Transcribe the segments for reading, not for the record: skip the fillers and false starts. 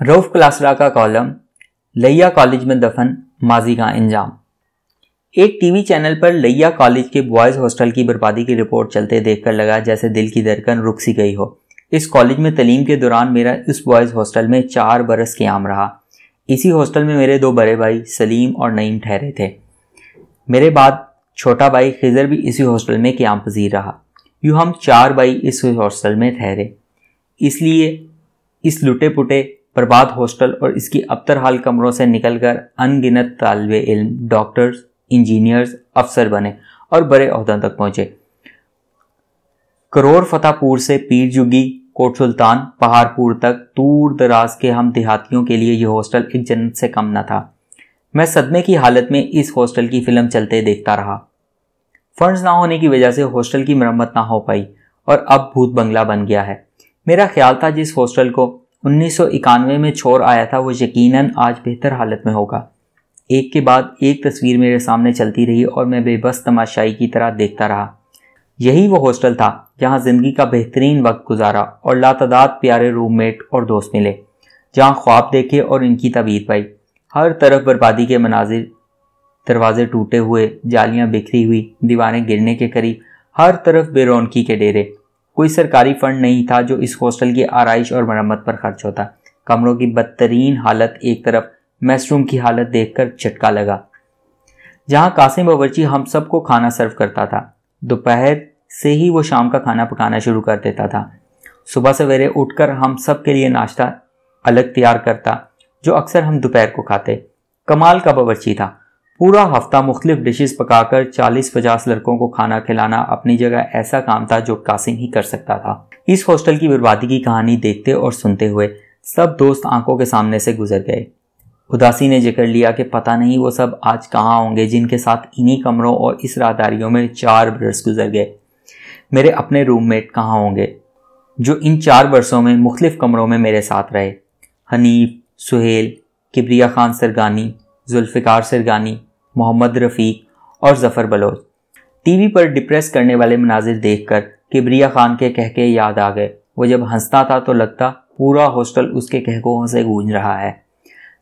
रऊफ क्लासरा का कॉलम लैया कॉलेज में दफन माजी का इंजाम। एक टीवी चैनल पर लैया कॉलेज के बॉयज हॉस्टल की बर्बादी की रिपोर्ट चलते देखकर लगा जैसे दिल की धड़कन रुक सी गई हो। इस कॉलेज में तलीम के दौरान मेरा इस बॉयज हॉस्टल में 4 बरस क़याम रहा। इसी हॉस्टल में मेरे 2 बड़े भाई सलीम और नईम ठहरे थे। मेरे बाद छोटा भाई खिजर भी इसी हॉस्टल में क़याम पजीर रहा। यूँ हम 4 भाई इस हॉस्टल में ठहरे। इसलिए इस लुटे पुटे बर्बाद हॉस्टल और इसकी अबतर हाल कमरों से निकलकर अनगिनत तालिबे इल्म, डॉक्टर्स, इंजीनियर्स, अफसर बने और बड़े ओहदों तक पहुंचे। करोर फतेहपुर से पीर जुगी, कोट सुल्तान, पहाड़पुर तक दूर दराज के हम देहातियों के लिए यह हॉस्टल एक जन्नत से कम न था। मैं सदमे की हालत में इस हॉस्टल की फिल्म चलते देखता रहा। फंड्स ना होने की वजह से हॉस्टल की मरम्मत ना हो पाई और अब भूत बंगला बन गया है। मेरा ख्याल था जिस हॉस्टल को 1991 में छोड़ आया था वो यकीनन आज बेहतर हालत में होगा। एक के बाद एक तस्वीर मेरे सामने चलती रही और मैं बेबस तमाशाई की तरह देखता रहा। यही वो हॉस्टल था जहां ज़िंदगी का बेहतरीन वक्त गुजारा और लातादाद प्यारे रूममेट और दोस्त मिले, जहां ख्वाब देखे और इनकी तबीयत पाई। हर तरफ बर्बादी के मनाजिर, दरवाजे टूटे हुए, जालियां बिखरी हुई, दीवारें गिरने के करीब, हर तरफ बेरौनकी के डेरे। कोई सरकारी फंड नहीं था जो इस हॉस्टल की आराइश और मरम्मत पर खर्च होता। कमरों की बदतरीन हालत एक तरफ, मेसरूम की हालत देखकर झटका लगा। जहां कासिम बावर्ची हम सबको खाना सर्व करता था, दोपहर से ही वो शाम का खाना पकाना शुरू कर देता था। सुबह सवेरे उठकर हम सब के लिए नाश्ता अलग तैयार करता, जो अक्सर हम दोपहर को खाते। कमाल का बावर्ची था। पूरा हफ्ता मुख्तलिफ डिशेस पकाकर 40-50 लड़कों को खाना खिलाना अपनी जगह ऐसा काम था जो कासिम ही कर सकता था। इस हॉस्टल की बर्बादी की कहानी देखते और सुनते हुए सब दोस्त आंखों के सामने से गुजर गए। उदासी ने जिक्र लिया कि पता नहीं वो सब आज कहाँ होंगे जिनके साथ इन्हीं कमरों और इस राहदारियों में 4 बरस गुजर गए। मेरे अपने रूममेट कहाँ होंगे जो इन 4 बरसों में मुख्तलिफ कमरों में मेरे साथ रहे। हनीफ, सुहेल, किबरिया खान सरगानी, जुल्फ़िकार सरगानी, मोहम्मद रफ़ीक और ज़फ़र बलोच। टीवी पर डिप्रेस करने वाले मनाजिर देखकर किबरिया खान के कहके याद आ गए। वो जब हंसता था तो लगता पूरा हॉस्टल उसके कहकों से गूंज रहा है।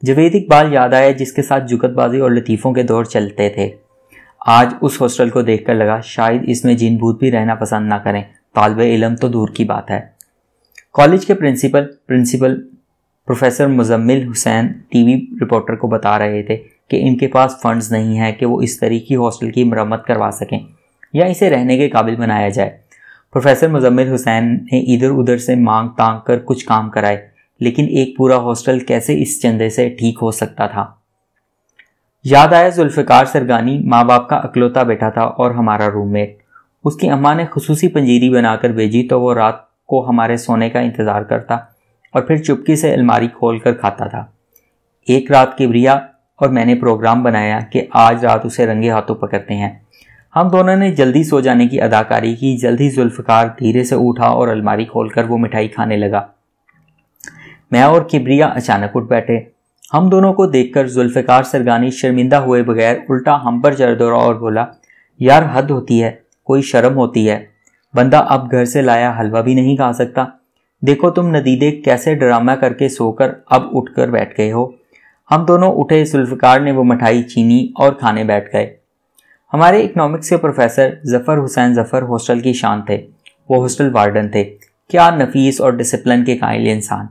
जवेद इकबाल याद आया जिसके साथ जुगतबाजी और लतीफ़ों के दौर चलते थे। आज उस हॉस्टल को देखकर लगा शायद इसमें जिन भूत भी रहना पसंद ना करें, तालिबे इल्म तो दूर की बात है। कॉलेज के principal professor Muzammil Hussain TV reporter को बता रहे थे कि इनके पास फंड्स नहीं है कि वो इस तरीके हॉस्टल की मरम्मत करवा सकें या इसे रहने के काबिल बनाया जाए। प्रोफेसर मुजम्मिल हुसैन ने इधर उधर से मांग तांग कर कुछ काम कराए, लेकिन एक पूरा हॉस्टल कैसे इस चंदे से ठीक हो सकता था। याद आया जुल्फ़िकार सरगानी माँ बाप का अकलौता बेटा था और हमारा रूममेट। उसकी अम्मा ने खुसूसी पंजीरी बनाकर भेजी तो वो रात को हमारे सोने का इंतज़ार करता और फिर चुपके से अलमारी खोल कर खाता था। एक रात किबरिया और मैंने प्रोग्राम बनाया कि आज रात उसे रंगे हाथों पकड़ते हैं। हम दोनों ने जल्दी सो जाने की अदाकारी की। जल्दी जुल्फ़िकार धीरे से उठा और अलमारी खोलकर वो मिठाई खाने लगा। मैं और किबरिया अचानक उठ बैठे। हम दोनों को देखकर जुल्फ़िकार सरगानी शर्मिंदा हुए बगैर उल्टा हम पर चढ़ दौड़ा और बोला, यार हद होती है, कोई शर्म होती है। बंदा अब घर से लाया हलवा भी नहीं खा सकता। देखो तुम नदीदे कैसे ड्रामा करके सोकर अब उठकर बैठ गए हो। हम दोनों उठे। जुल्फ़िकार ने वो मिठाई छीनी और खाने बैठ गए। हमारे इकनॉमिक्स के प्रोफेसर ज़फ़र हुसैन ज़फ़र हॉस्टल की शान थे। वो हॉस्टल वार्डन थे। क्या नफीस और डिसिप्लिन के कायल इंसान।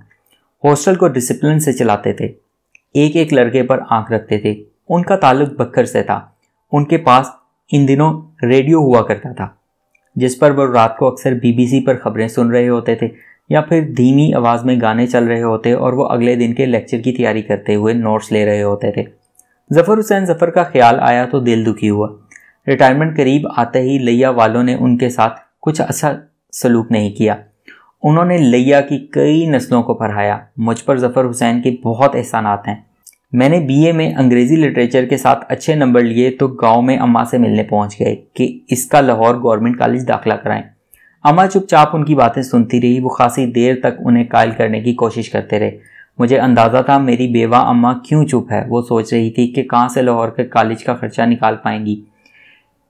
हॉस्टल को डिसिप्लिन से चलाते थे। एक एक लड़के पर आंख रखते थे। उनका ताल्लुक बकर से था। उनके पास इन दिनों रेडियो हुआ करता था जिस पर वो रात को अक्सर BBC पर खबरें सुन रहे होते थे या फिर धीमी आवाज़ में गाने चल रहे होते और वो अगले दिन के लेक्चर की तैयारी करते हुए नोट्स ले रहे होते थे। ज़फ़र हुसैन ज़फ़र का ख्याल आया तो दिल दुखी हुआ। रिटायरमेंट करीब आते ही लैया वालों ने उनके साथ कुछ अच्छा सलूक नहीं किया। उन्होंने लैया की कई नस्लों को पढ़ाया। मुझ पर ज़फ़र हुसैन के बहुत एहसानात हैं। मैंने BA में अंग्रेज़ी लिटरेचर के साथ अच्छे नंबर लिए तो गाँव में अम्मा से मिलने पहुँच गए कि इसका लाहौर गवर्नमेंट कॉलेज दाखिला कराएं। अम्मा चुपचाप उनकी बातें सुनती रही। वो खासी देर तक उन्हें कायल करने की कोशिश करते रहे। मुझे अंदाज़ा था मेरी बेवा अम्मा क्यों चुप है। वो सोच रही थी कि कहाँ से लाहौर के कॉलेज का खर्चा निकाल पाएंगी।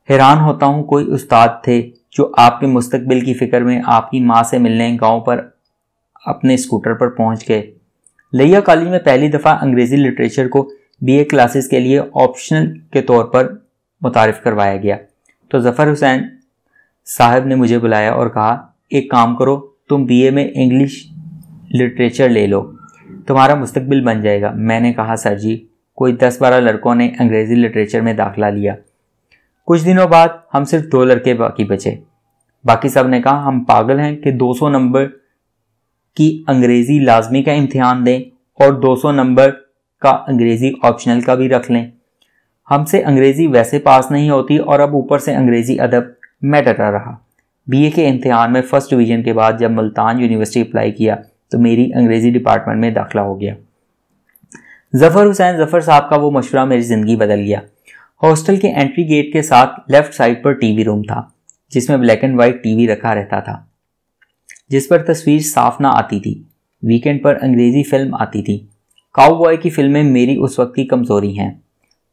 हैरान होता हूँ कोई उस्ताद थे जो आपके मुस्तकबिल की फ़िक्र में आपकी माँ से मिलने गांव पर अपने स्कूटर पर पहुँच गए। लिया कॉलेज में पहली दफ़ा अंग्रेज़ी लिटरेचर को बीए क्लासेस के लिए ऑप्शनल के तौर पर मुतारिफ करवाया गया तो ज़फ़र हुसैन साहब ने मुझे बुलाया और कहा, एक काम करो, तुम बीए में इंग्लिश लिटरेचर ले लो, तुम्हारा मुस्तकबिल बन जाएगा। मैंने कहा, सर जी, कोई 10-12 लड़कों ने अंग्रेज़ी लिटरेचर में दाखिला लिया। कुछ दिनों बाद हम सिर्फ 2 लड़के बाकी बचे। बाकी सब ने कहा, हम पागल हैं कि 200 नंबर की अंग्रेज़ी लाजमी का इम्तिहान दें और 200 नंबर का अंग्रेज़ी ऑप्शनल का भी रख लें। हमसे अंग्रेज़ी वैसे पास नहीं होती और अब ऊपर से अंग्रेज़ी अदब मैं डरा रहा। बीए के इम्तिहान में फर्स्ट डिवीज़न के बाद जब मुल्तान यूनिवर्सिटी अप्लाई किया तो मेरी अंग्रेज़ी डिपार्टमेंट में दाखिला हो गया। ज़फ़र हुसैन ज़फ़र साहब का वो मशवरा मेरी ज़िंदगी बदल गया। हॉस्टल के एंट्री गेट के साथ लेफ़्ट साइड पर टीवी रूम था जिसमें ब्लैक एंड वाइट टीवी रखा रहता था जिस पर तस्वीर साफ ना आती थी। वीकेंड पर अंग्रेज़ी फिल्म आती थी। काउबॉय की फिल्में मेरी उस वक्त की कमज़ोरी हैं।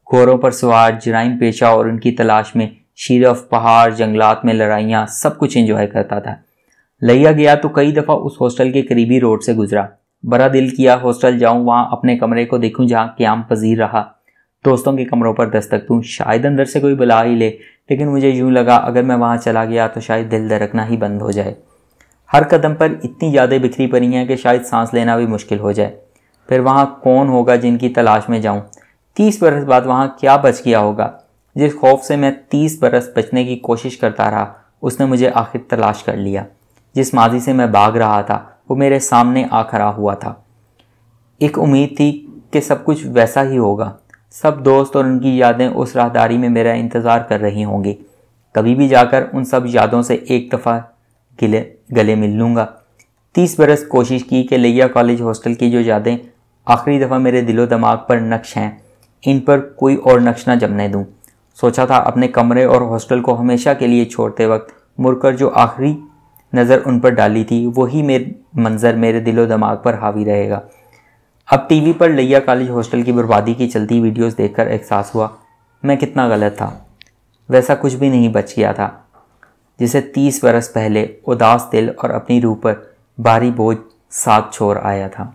घोड़ों पर सवार, जराइम पेशा और उनकी तलाश में शीरफ, पहाड़, जंगलात में लड़ाइयाँ, सब कुछ एंजॉय करता था। लिया गया तो कई दफ़ा उस हॉस्टल के करीबी रोड से गुजरा। बड़ा दिल किया हॉस्टल जाऊं, वहाँ अपने कमरे को देखूं जहाँ क़याम पजीर रहा। दोस्तों के कमरों पर दस्तक दूं, शायद अंदर से कोई बुला ही ले, लेकिन मुझे यूं लगा अगर मैं वहाँ चला गया तो शायद दिल धड़कना ही बंद हो जाए। हर कदम पर इतनी यादें बिखरी पड़ी हैं कि शायद सांस लेना भी मुश्किल हो जाए। फिर वहाँ कौन होगा जिनकी तलाश में जाऊँ? 30 बरस बाद वहाँ क्या बच गया होगा? जिस खौफ से मैं 30 बरस बचने की कोशिश करता रहा उसने मुझे आखिर तलाश कर लिया। जिस माजी से मैं भाग रहा था वो मेरे सामने आ खड़ा हुआ था। एक उम्मीद थी कि सब कुछ वैसा ही होगा। सब दोस्त और उनकी यादें उस राहदारी में मेरा इंतज़ार कर रही होंगी। कभी भी जाकर उन सब यादों से एक दफ़ा गले मिल लूँगा। 30 बरस कोशिश की कि लिया कॉलेज हॉस्टल की जो यादें आखिरी दफ़ा मेरे दिलो दिमाग पर नक्श हैं, इन पर कोई और नक्श ना जमने दूँ। सोचा था अपने कमरे और हॉस्टल को हमेशा के लिए छोड़ते वक्त मुड़कर जो आखिरी नज़र उन पर डाली थी वही मंज़र मेरे दिलो दिमाग पर हावी रहेगा। अब टीवी पर लिया कॉलेज हॉस्टल की बर्बादी की चलती वीडियोस देखकर एहसास हुआ मैं कितना गलत था। वैसा कुछ भी नहीं बच गया था जिसे 30 बरस पहले उदास दिल और अपनी रूह पर भारी बोझ साथ छोड़ आया था।